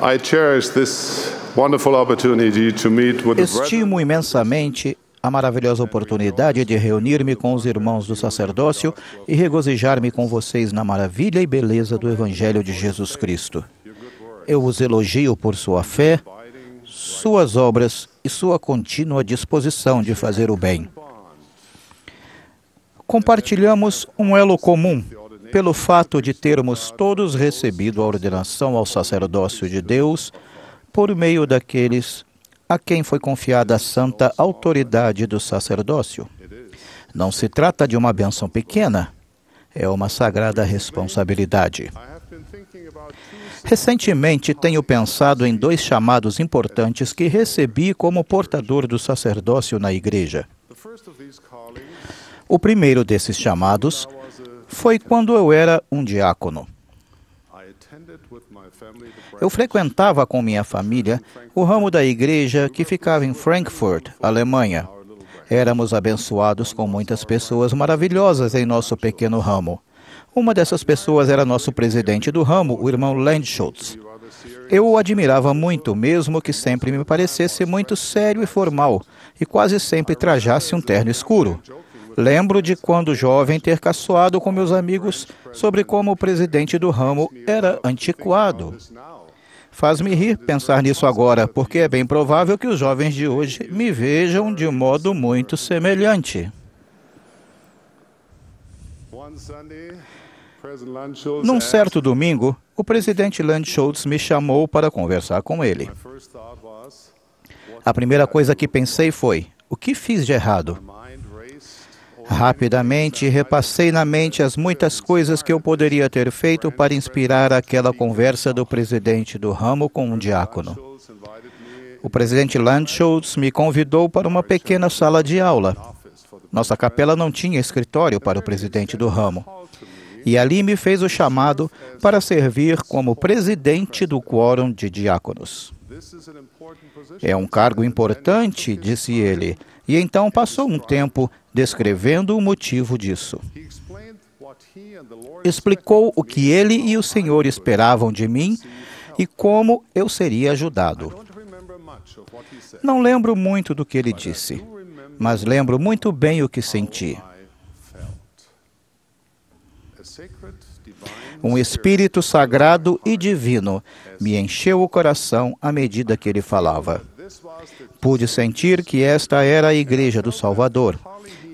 I cherish this wonderful opportunity to meet with the brethren. Estimo imensamente a maravilhosa oportunidade de reunir-me com os irmãos do sacerdócio e regozijar-me com vocês na maravilha e beleza do Evangelho de Jesus Cristo. Eu os elogio por sua fé, suas obras e sua contínua disposição de fazer o bem. Compartilhamos um elo comum pelo fato de termos todos recebido a ordenação ao sacerdócio de Deus por meio daqueles a quem foi confiada a santa autoridade do sacerdócio. Não se trata de uma bênção pequena, é uma sagrada responsabilidade. Recentemente tenho pensado em 2 chamados importantes que recebi como portador do sacerdócio na igreja. O primeiro desses chamados foi quando eu era um diácono. Eu frequentava com minha família o ramo da igreja que ficava em Frankfurt, Alemanha. Éramos abençoados com muitas pessoas maravilhosas em nosso pequeno ramo. Uma dessas pessoas era nosso presidente do ramo, o irmão Landschultz. Eu o admirava muito, mesmo que sempre me parecesse muito sério e formal, e quase sempre trajasse um terno escuro. Lembro de quando jovem ter caçoado com meus amigos sobre como o presidente do ramo era antiquado. Faz-me rir pensar nisso agora, porque é bem provável que os jovens de hoje me vejam de modo muito semelhante. Num certo domingo, o presidente Landschultz me chamou para conversar com ele. A primeira coisa que pensei foi: o que fiz de errado? Rapidamente repassei na mente as muitas coisas que eu poderia ter feito para inspirar aquela conversa do presidente do ramo com um diácono. O presidente Landschultz me convidou para uma pequena sala de aula. Nossa capela não tinha escritório para o presidente do ramo. E ali me fez o chamado para servir como presidente do quórum de diáconos. É um cargo importante, disse ele, e então passou um tempo descrevendo o motivo disso. Explicou o que ele e o Senhor esperavam de mim e como eu seria ajudado. Não lembro muito do que ele disse, mas lembro muito bem o que senti. Um espírito sagrado e divino me encheu o coração à medida que ele falava. Pude sentir que esta era a Igreja do Salvador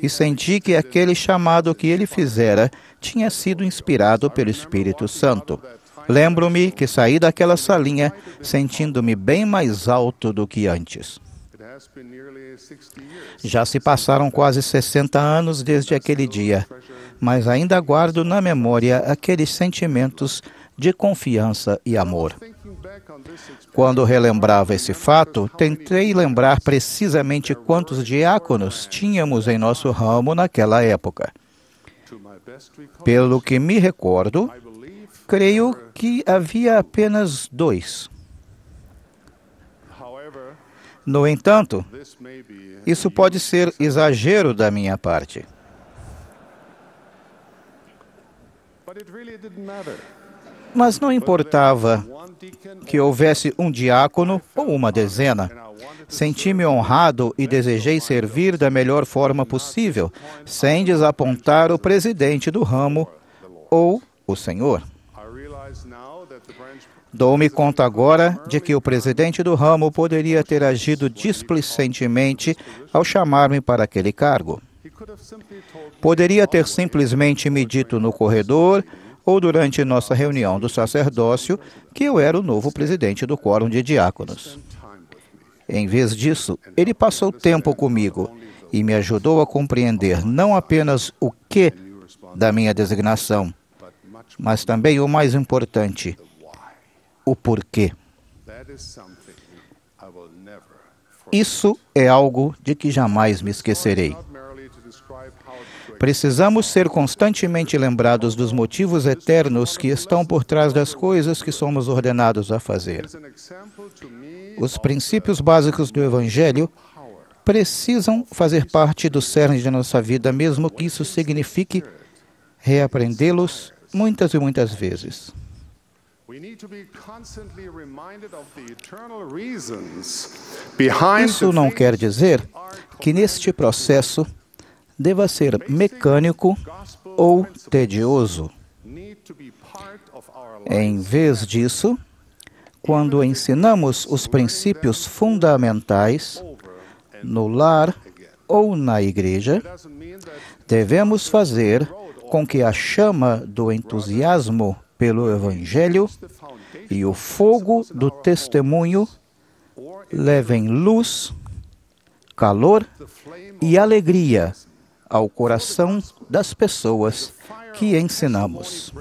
e senti que aquele chamado que ele fizera tinha sido inspirado pelo Espírito Santo. Lembro-me que saí daquela salinha sentindo-me bem mais alto do que antes. Já se passaram quase 60 anos desde aquele dia, mas ainda guardo na memória aqueles sentimentos de confiança e amor. Quando relembrava esse fato, tentei lembrar precisamente quantos diáconos tínhamos em nosso ramo naquela época. Pelo que me recordo, creio que havia apenas 2. No entanto, isso pode ser exagero da minha parte. Mas não importava que houvesse um diácono ou uma dezena. Senti-me honrado e desejei servir da melhor forma possível, sem desapontar o presidente do ramo ou o Senhor. Dou-me conta agora de que o presidente do ramo poderia ter agido displicentemente ao chamar-me para aquele cargo. Poderia ter simplesmente me dito no corredor ou durante nossa reunião do sacerdócio que eu era o novo presidente do quórum de diáconos. Em vez disso, ele passou tempo comigo e me ajudou a compreender não apenas o que da minha designação, mas também o mais importante, o porquê. Isso é algo de que jamais me esquecerei. Precisamos ser constantemente lembrados dos motivos eternos que estão por trás das coisas que somos ordenados a fazer. Os princípios básicos do Evangelho precisam fazer parte do cerne de nossa vida, mesmo que isso signifique reaprendê-los muitas e muitas vezes. Isso não quer dizer que neste processo deva ser mecânico ou tedioso. Em vez disso, quando ensinamos os princípios fundamentais no lar ou na igreja, devemos fazer com que a chama do entusiasmo pelo Evangelho e o fogo do testemunho levem luz, calor e alegria ao coração das pessoas que ensinamos.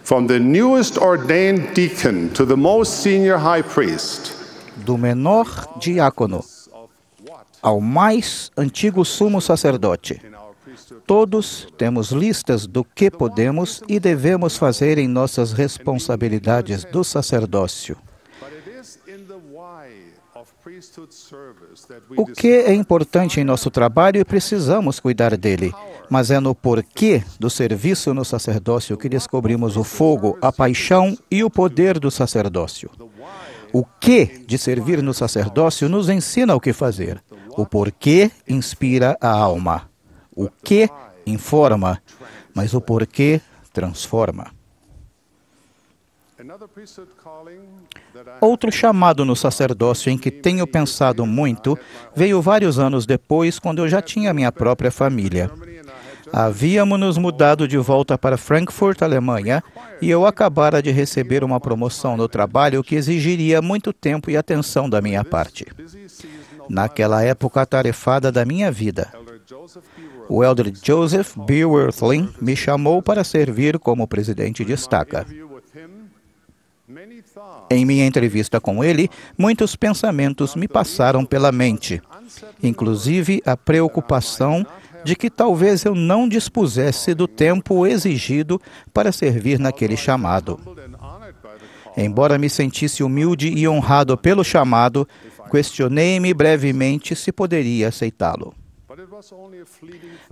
From the newest ordained deacon to the most senior high priest, do menor diácono ao mais antigo sumo sacerdote, todos temos listas do que podemos e devemos fazer em nossas responsabilidades do sacerdócio. O que é importante em nosso trabalho e precisamos cuidar dele, mas é no porquê do serviço no sacerdócio que descobrimos o fogo, a paixão e o poder do sacerdócio. O que de servir no sacerdócio nos ensina o que fazer. O porquê inspira a alma. O que informa, mas o porquê transforma. Outro chamado no sacerdócio em que tenho pensado muito veio vários anos depois, quando eu já tinha minha própria família. Havíamos nos mudado de volta para Frankfurt, Alemanha, e eu acabara de receber uma promoção no trabalho que exigiria muito tempo e atenção da minha parte. Naquela época atarefada da minha vida, o elder Joseph B. Wirthlin me chamou para servir como presidente de estaca. Em minha entrevista com ele, muitos pensamentos me passaram pela mente, inclusive a preocupação de que talvez eu não dispusesse do tempo exigido para servir naquele chamado. Embora me sentisse humilde e honrado pelo chamado, questionei-me brevemente se poderia aceitá-lo.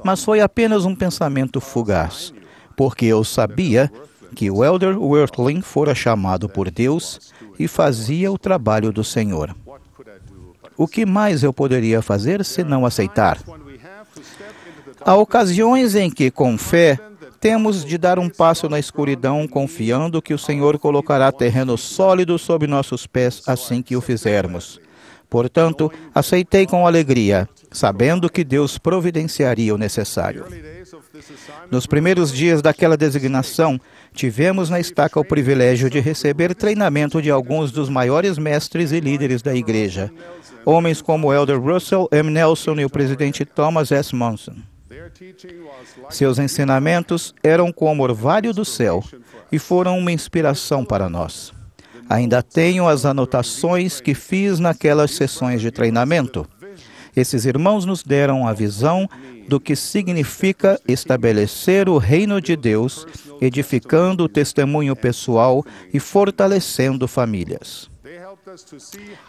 Mas foi apenas um pensamento fugaz, porque eu sabia que o elder Wirthlin fora chamado por Deus e fazia o trabalho do Senhor. O que mais eu poderia fazer se não aceitar? Há ocasiões em que, com fé, temos de dar um passo na escuridão, confiando que o Senhor colocará terreno sólido sob nossos pés assim que o fizermos. Portanto, aceitei com alegria, sabendo que Deus providenciaria o necessário. Nos primeiros dias daquela designação, tivemos na estaca o privilégio de receber treinamento de alguns dos maiores mestres e líderes da igreja, homens como o elder Russell M. Nelson e o presidente Thomas S. Monson. Seus ensinamentos eram como orvalho do céu e foram uma inspiração para nós. Ainda tenho as anotações que fiz naquelas sessões de treinamento. Esses irmãos nos deram a visão do que significa estabelecer o reino de Deus, edificando o testemunho pessoal e fortalecendo famílias.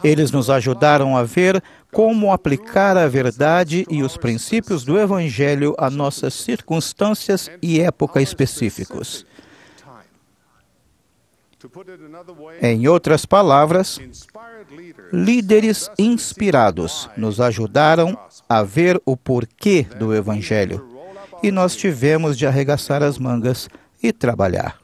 Eles nos ajudaram a ver como aplicar a verdade e os princípios do Evangelho a nossas circunstâncias e época específicos. Em outras palavras, líderes inspirados nos ajudaram a ver o porquê do Evangelho, e nós tivemos de arregaçar as mangas e trabalhar.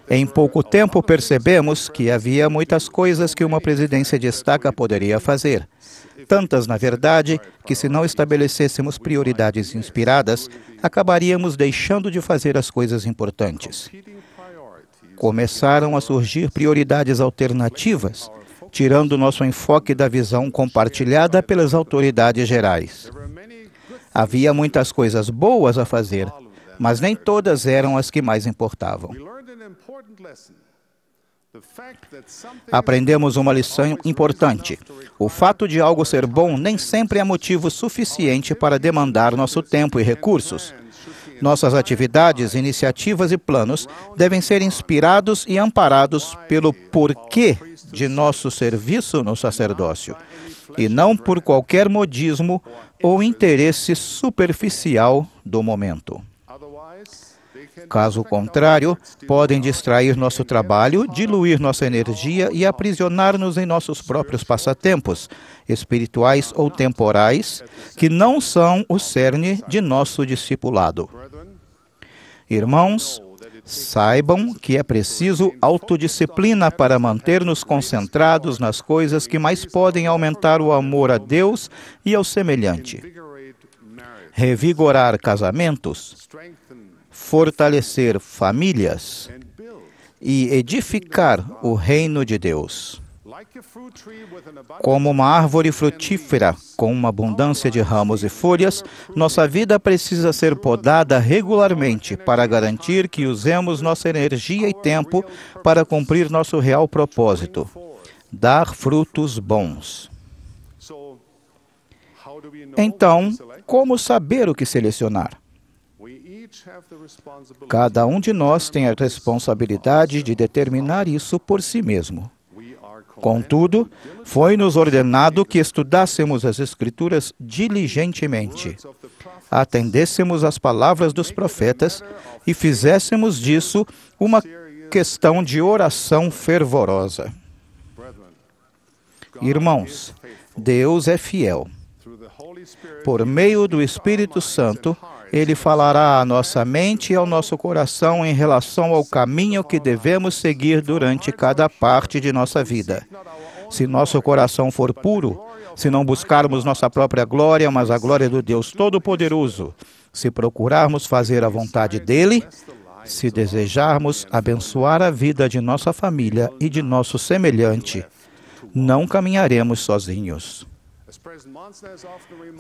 Em pouco tempo percebemos que havia muitas coisas que uma presidência de estaca poderia fazer. Tantas, na verdade, que se não estabelecêssemos prioridades inspiradas, acabaríamos deixando de fazer as coisas importantes. Começaram a surgir prioridades alternativas, tirando nosso enfoque da visão compartilhada pelas autoridades gerais. Havia muitas coisas boas a fazer, mas nem todas eram as que mais importavam. Aprendemos uma lição importante. O fato de algo ser bom nem sempre é motivo suficiente para demandar nosso tempo e recursos. Nossas atividades, iniciativas e planos devem ser inspirados e amparados pelo porquê de nosso serviço no sacerdócio. e não por qualquer modismo ou interesse superficial do momento. Caso contrário, podem distrair nosso trabalho, diluir nossa energia e aprisionar-nos em nossos próprios passatempos, espirituais ou temporais, que não são o cerne de nosso discipulado. Irmãos, saibam que é preciso autodisciplina para manter-nos concentrados nas coisas que mais podem aumentar o amor a Deus e ao semelhante. Revigorar casamentos, fortalecer famílias e edificar o reino de Deus. Como uma árvore frutífera com uma abundância de ramos e folhas, nossa vida precisa ser podada regularmente para garantir que usemos nossa energia e tempo para cumprir nosso real propósito: dar frutos bons. Então, como saber o que selecionar? Cada um de nós tem a responsabilidade de determinar isso por si mesmo. Contudo, foi-nos ordenado que estudássemos as Escrituras diligentemente, atendêssemos às palavras dos profetas e fizéssemos disso uma questão de oração fervorosa. Irmãos, Deus é fiel. Por meio do Espírito Santo, Ele falará à nossa mente e ao nosso coração em relação ao caminho que devemos seguir durante cada parte de nossa vida. Se nosso coração for puro, se não buscarmos nossa própria glória, mas a glória do Deus Todo-Poderoso, se procurarmos fazer a vontade dEle, se desejarmos abençoar a vida de nossa família e de nosso semelhante, não caminharemos sozinhos.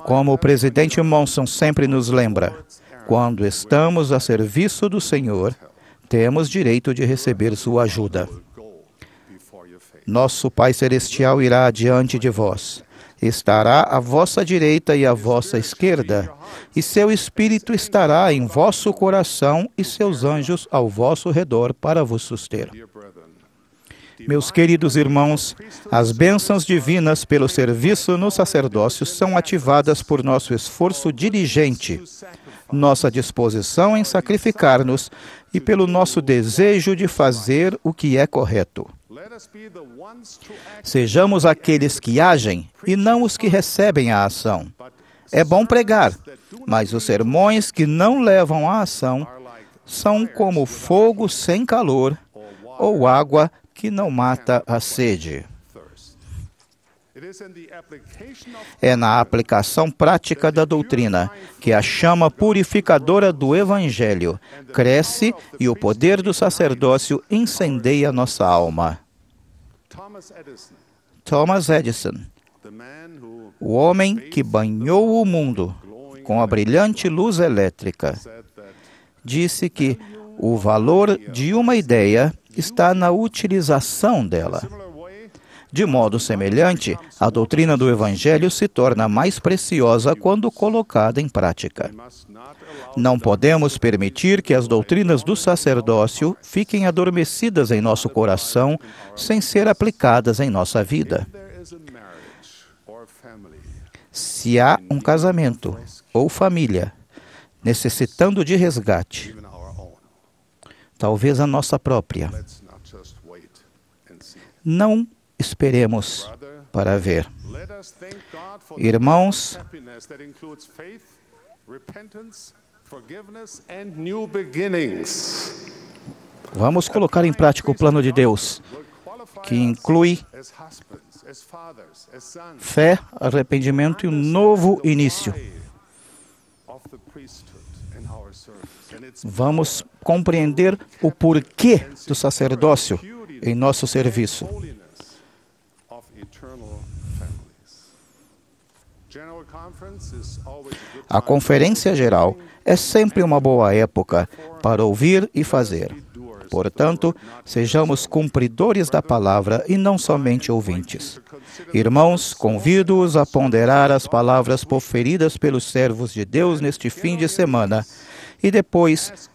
Como o presidente Monson sempre nos lembra, quando estamos a serviço do Senhor, temos direito de receber sua ajuda. Nosso Pai Celestial irá adiante de vós, estará à vossa direita e à vossa esquerda, e seu Espírito estará em vosso coração e seus anjos ao vosso redor para vos suster. Meus queridos irmãos, as bênçãos divinas pelo serviço no sacerdócio são ativadas por nosso esforço diligente, nossa disposição em sacrificar-nos e pelo nosso desejo de fazer o que é correto. Sejamos aqueles que agem e não os que recebem a ação. É bom pregar, mas os sermões que não levam à ação são como fogo sem calor ou água que não mata a sede. É na aplicação prática da doutrina que a chama purificadora do Evangelho cresce e o poder do sacerdócio incendeia nossa alma. Thomas Edison, o homem que banhou o mundo com a brilhante luz elétrica, disse que o valor de uma ideia está na utilização dela. De modo semelhante, a doutrina do Evangelho se torna mais preciosa quando colocada em prática. Não podemos permitir que as doutrinas do sacerdócio fiquem adormecidas em nosso coração sem ser aplicadas em nossa vida. Se há um casamento ou família necessitando de resgate, talvez a nossa própria, não esperemos para ver. Irmãos, vamos colocar em prática o plano de Deus, que inclui fé, arrependimento e um novo início. Vamos compreender o porquê do sacerdócio em nosso serviço. A Conferência Geral é sempre uma boa época para ouvir e fazer. Portanto, sejamos cumpridores da palavra e não somente ouvintes. Irmãos, convido-os a ponderar as palavras proferidas pelos servos de Deus neste fim de semana e depois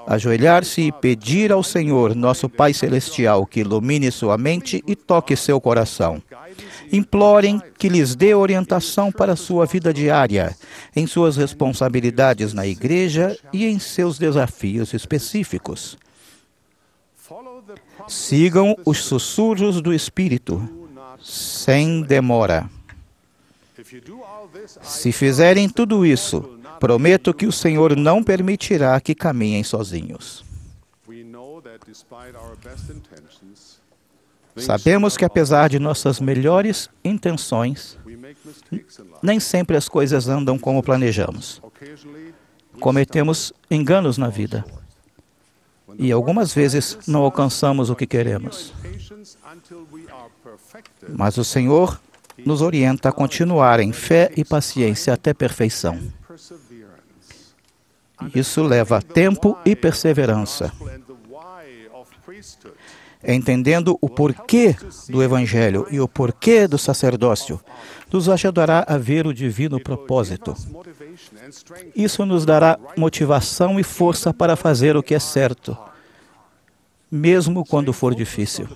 ajoelhar-se e pedir ao Senhor, nosso Pai Celestial, que ilumine sua mente e toque seu coração. Implorem que lhes dê orientação para a sua vida diária, em suas responsabilidades na igreja e em seus desafios específicos. Sigam os sussurros do Espírito, sem demora. Se fizerem tudo isso, prometo que o Senhor não permitirá que caminhem sozinhos. Sabemos que, apesar de nossas melhores intenções, nem sempre as coisas andam como planejamos. Cometemos enganos na vida. E algumas vezes não alcançamos o que queremos. Mas o Senhor nos orienta a continuar em fé e paciência até perfeição. Isso leva tempo e perseverança. Entendendo o porquê do Evangelho e o porquê do sacerdócio, nos ajudará a ver o divino propósito. Isso nos dará motivação e força para fazer o que é certo, mesmo quando for difícil.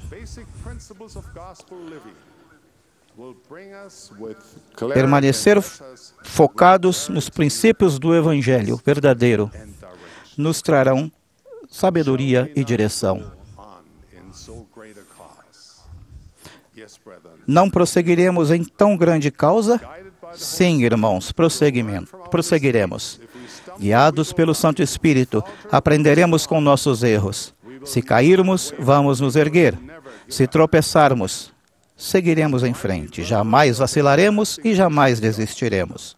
Permanecer focados nos princípios do Evangelho verdadeiro nos trarão sabedoria e direção. Não prosseguiremos em tão grande causa? Sim, irmãos, prosseguiremos. Guiados pelo Santo Espírito, aprenderemos com nossos erros. Se cairmos, vamos nos erguer. Se tropeçarmos, seguiremos em frente. Jamais vacilaremos e jamais desistiremos.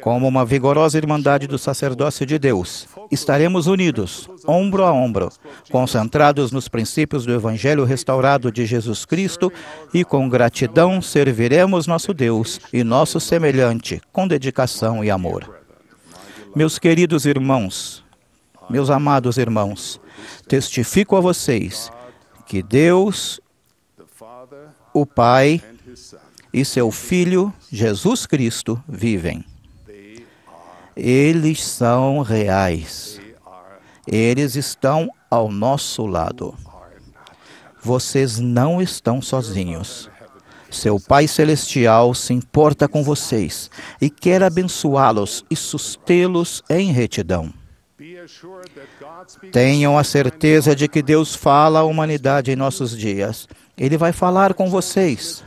Como uma vigorosa irmandade do sacerdócio de Deus, estaremos unidos, ombro a ombro, concentrados nos princípios do Evangelho restaurado de Jesus Cristo e com gratidão serviremos nosso Deus e nosso semelhante com dedicação e amor. Meus queridos irmãos, meus amados irmãos, testifico a vocês que Deus, o Pai e seu Filho, Jesus Cristo, vivem. Eles são reais. Eles estão ao nosso lado. Vocês não estão sozinhos. Seu Pai Celestial se importa com vocês e quer abençoá-los e sustê-los em retidão. Tenham a certeza de que Deus fala à humanidade em nossos dias. Ele vai falar com vocês.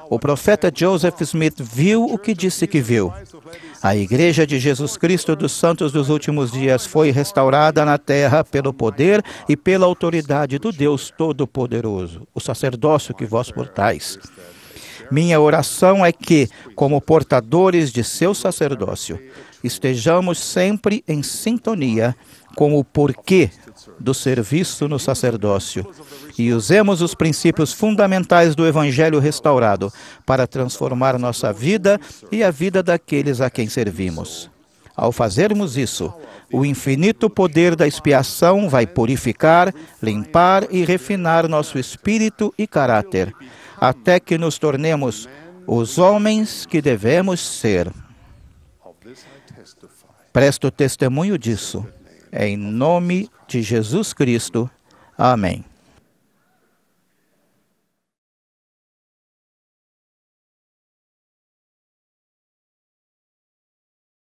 O profeta Joseph Smith viu o que disse que viu. A Igreja de Jesus Cristo dos Santos dos Últimos Dias foi restaurada na terra pelo poder e pela autoridade do Deus Todo-Poderoso, o sacerdócio que vós portais. Minha oração é que, como portadores de seu sacerdócio, estejamos sempre em sintonia com o porquê do serviço no sacerdócio e usemos os princípios fundamentais do Evangelho restaurado para transformar nossa vida e a vida daqueles a quem servimos. Ao fazermos isso, o infinito poder da expiação vai purificar, limpar e refinar nosso espírito e caráter, até que nos tornemos os homens que devemos ser. Presto testemunho disso. Em nome de Jesus Cristo. Amém.